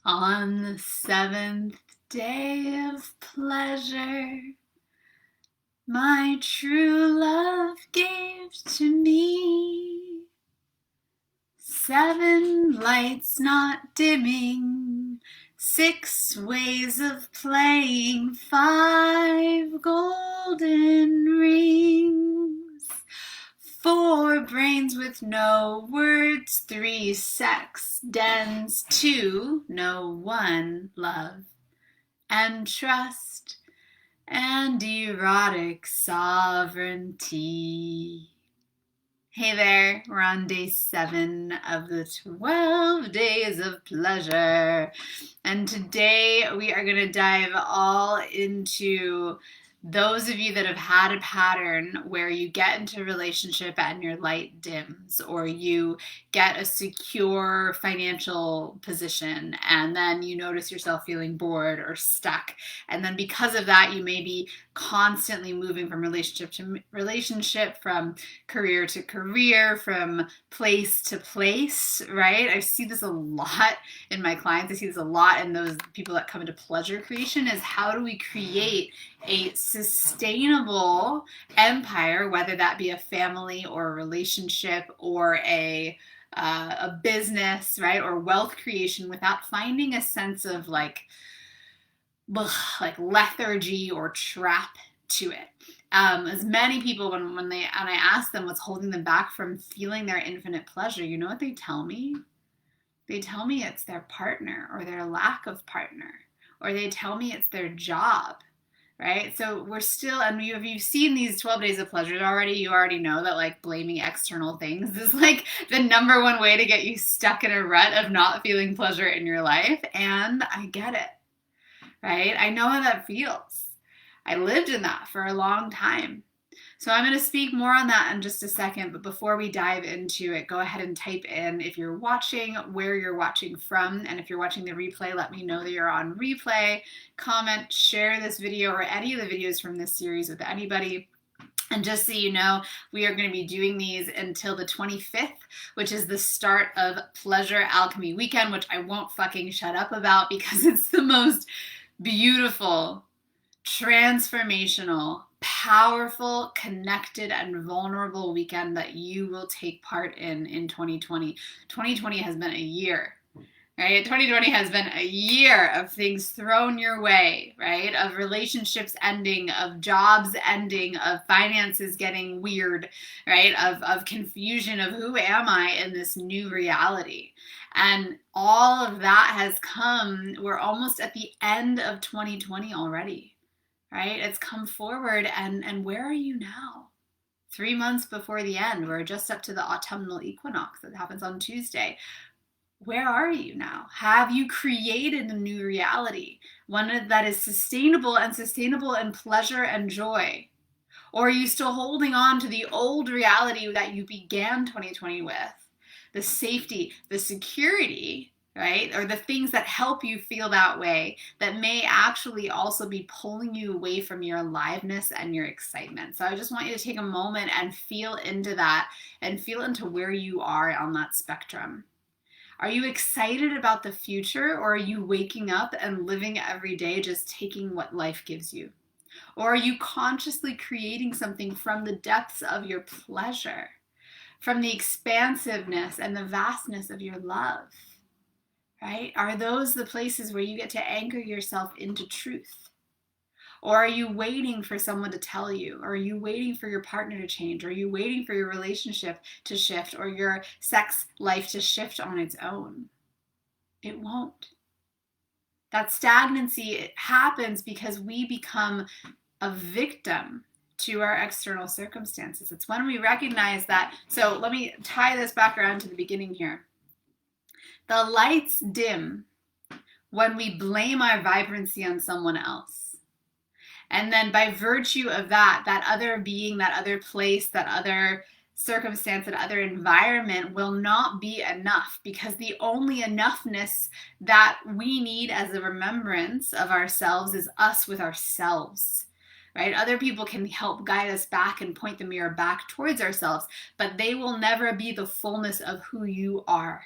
On the seventh day of pleasure, my true love gave to me 7 lights not dimming, 6 ways of playing, 5 golden rings, 4 brains with no words, 3 sex dens, 2 know 1 love and trust and erotic sovereignty. Hey there, we're on day 7 of the 12 days of pleasure. And today we are going to dive all into those of you that have had a pattern where you get into a relationship and your light dims, or you get a secure financial position and then you notice yourself feeling bored or stuck. And then because of that, you may be constantly moving from relationship to relationship, from career to career, from place to place, right? I see this a lot in my clients. I see this a lot in those people that come into pleasure creation, is how do we create a sustainable empire, whether that be a family or a relationship or a business, right? Or wealth creation, without finding a sense of like lethargy or trap to it. As many people, when I ask them what's holding them back from feeling their infinite pleasure, you know what they tell me? They tell me it's their partner or their lack of partner, or they tell me it's their job, right? So we're still, and if you've seen these 12 days of pleasure already, you already know that like blaming external things is like the #1 way to get you stuck in a rut of not feeling pleasure in your life. And I get it, right? I know how that feels. I lived in that for a long time. So I'm going to speak more on that in just a second, but before we dive into it, go ahead and type in, if you're watching, where you're watching from, and if you're watching the replay, let me know that you're on replay. Comment, share this video or any of the videos from this series with anybody. And just so you know, we are going to be doing these until the 25th, which is the start of Pleasure Alchemy Weekend, which I won't fucking shut up about because it's the most beautiful, transformational, powerful, connected, and vulnerable weekend that you will take part in 2020. 2020 has been a year, right? 2020 has been a year of things thrown your way, right? Of relationships ending, of jobs ending, of finances getting weird, right? Of confusion of who am I in this new reality. And all of that has come, we're almost at the end of 2020 already, right? It's come forward, and where are you now? 3 months before the end, we're just up to the autumnal equinox that happens on Tuesday. Where are you now? Have you created a new reality? One that is sustainable in pleasure and joy? Or are you still holding on to the old reality that you began 2020 with? The safety, the security, right? Or the things that help you feel that way that may actually also be pulling you away from your aliveness and your excitement. So I just want you to take a moment and feel into that and feel into where you are on that spectrum. Are you excited about the future, or are you waking up and living every day just taking what life gives you? Or are you consciously creating something from the depths of your pleasure, from the expansiveness and the vastness of your love? Right? Are those the places where you get to anchor yourself into truth? Or are you waiting for someone to tell you? Or are you waiting for your partner to change? Or are you waiting for your relationship to shift, or your sex life to shift on its own? It won't. That stagnancy happens because we become a victim to our external circumstances. It's when we recognize that. So let me tie this back around to the beginning here. The lights dim when we blame our vibrancy on someone else. And then by virtue of that, that other being, that other place, that other circumstance, that other environment will not be enough, because the only enoughness that we need as a remembrance of ourselves is us with ourselves. Right? Other people can help guide us back and point the mirror back towards ourselves, but they will never be the fullness of who you are.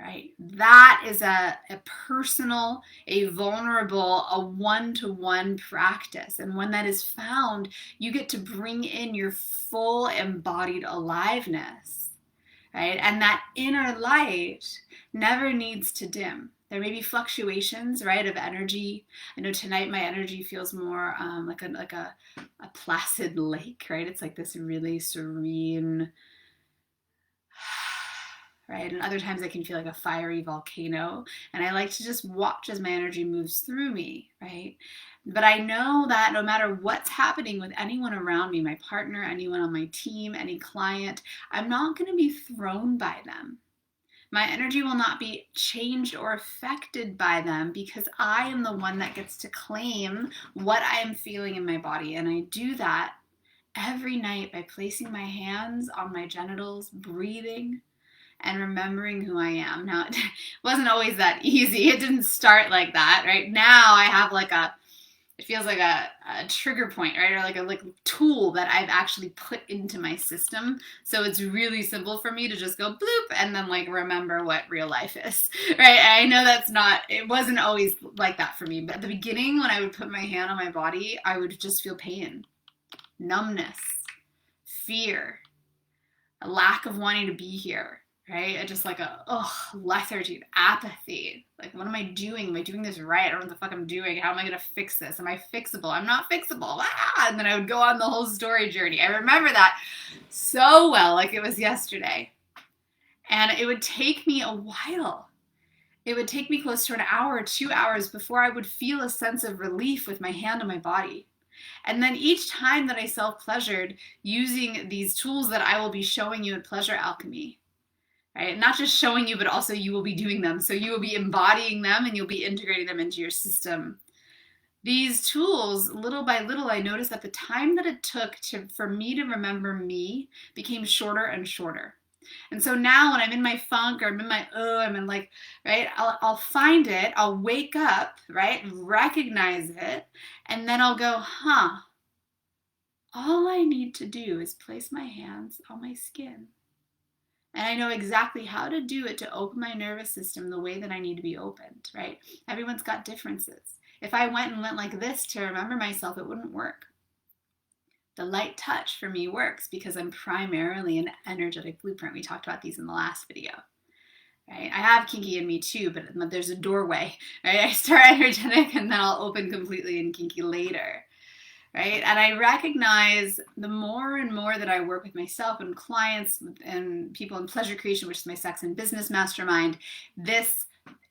right? That is a personal, a vulnerable, a one-to-one practice. And when that is found, you get to bring in your full embodied aliveness, right? And that inner light never needs to dim. There may be fluctuations, right, of energy. I know tonight my energy feels more like a placid lake, right? It's like this really serene, right? And other times I can feel like a fiery volcano. And I like to just watch as my energy moves through me, right? But I know that no matter what's happening with anyone around me, my partner, anyone on my team, any client, I'm not going to be thrown by them. My energy will not be changed or affected by them because I am the one that gets to claim what I am feeling in my body. And I do that every night by placing my hands on my genitals, breathing, and remembering who I am. Now, it wasn't always that easy. It didn't start like that, right? Now I have it feels like a trigger point, right? Or like a tool that I've actually put into my system. So it's really simple for me to just go bloop and then like remember what real life is, right? I know it wasn't always like that for me. But at the beginning, when I would put my hand on my body, I would just feel pain, numbness, fear, a lack of wanting to be here, right? And just like lethargy, apathy. Like, what am I doing? Am I doing this right? I don't know what the fuck I'm doing. How am I going to fix this? Am I fixable? I'm not fixable. And then I would go on the whole story journey. I remember that so well, like it was yesterday. And it would take me a while. It would take me close to an hour or 2 hours before I would feel a sense of relief with my hand on my body. And then each time that I self-pleasured using these tools that I will be showing you at Pleasure Alchemy, right? Not just showing you, but also you will be doing them. So you will be embodying them and you'll be integrating them into your system. These tools, little by little, I noticed that the time that it took for me to remember me became shorter and shorter. And so now when I'm in my funk or I'm in my, I'm in like, right, I'll find it, I'll wake up, right, recognize it, and then I'll go, all I need to do is place my hands on my skin. And I know exactly how to do it to open my nervous system the way that I need to be opened, right? Everyone's got differences. If I went like this to remember myself, it wouldn't work. The light touch for me works because I'm primarily an energetic blueprint. We talked about these in the last video, right? I have kinky in me too, but there's a doorway, right? I start energetic and then I'll open completely in kinky later, right? And I recognize the more and more that I work with myself and clients and people in pleasure creation, which is my sex and business mastermind,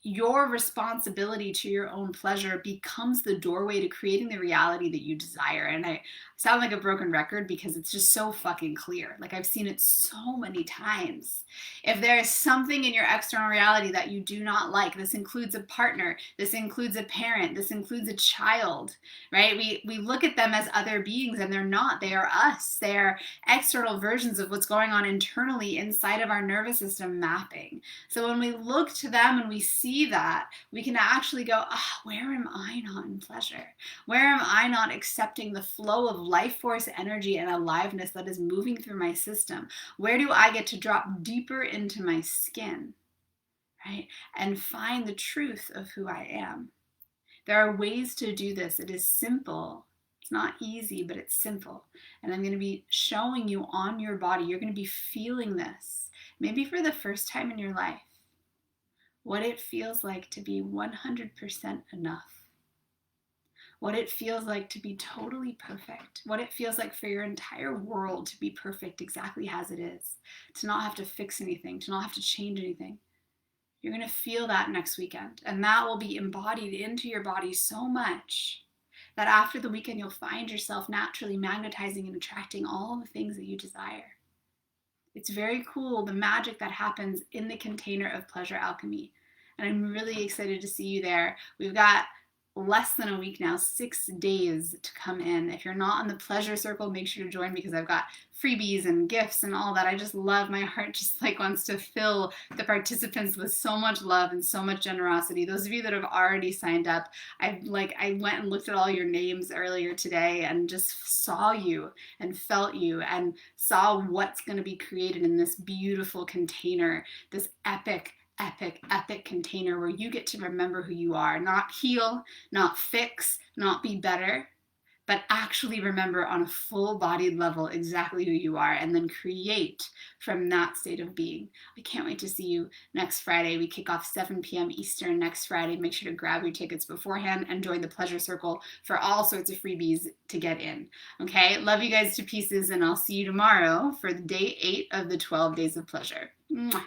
your responsibility to your own pleasure becomes the doorway to creating the reality that you desire. And I sound like a broken record because it's just so fucking clear. Like, I've seen it so many times. If there is something in your external reality that you do not like, this includes a partner, this includes a parent, this includes a child, right? We look at them as other beings and they're not. They are us. They're external versions of what's going on internally inside of our nervous system mapping. So when we look to them and we see that, we can actually go, where am I not in pleasure? Where am I not accepting the flow of life force energy and aliveness that is moving through my system? Where do I get to drop deeper into my skin, right? And find the truth of who I am. There are ways to do this. It is simple. It's not easy, but it's simple. And I'm going to be showing you on your body. You're going to be feeling this, maybe for the first time in your life, what it feels like to be 100% enough. What it feels like to be totally perfect. What it feels like for your entire world to be perfect exactly as it is. To not have to fix anything, to not have to change anything. You're going to feel that next weekend. And that will be embodied into your body so much that after the weekend you'll find yourself naturally magnetizing and attracting all the things that you desire. It's very cool, the magic that happens in the container of Pleasure Alchemy. And I'm really excited to see you there. We've got less than a week now, 6 days to come in. If you're not on the Pleasure Circle, make sure to join because I've got freebies and gifts and all that. I just love, my heart just like wants to fill the participants with so much love and so much generosity. Those of you that have already signed up, I went and looked at all your names earlier today and just saw you and felt you and saw what's going to be created in this beautiful container, this epic epic, epic container where you get to remember who you are, not heal, not fix, not be better, but actually remember on a full-bodied level exactly who you are, and then create from that state of being. I can't wait to see you next Friday. We kick off 7 p.m. Eastern next Friday. Make sure to grab your tickets beforehand and join the Pleasure Circle for all sorts of freebies to get in. Okay, love you guys to pieces, and I'll see you tomorrow for day 8 of the 12 Days of Pleasure. Mwah.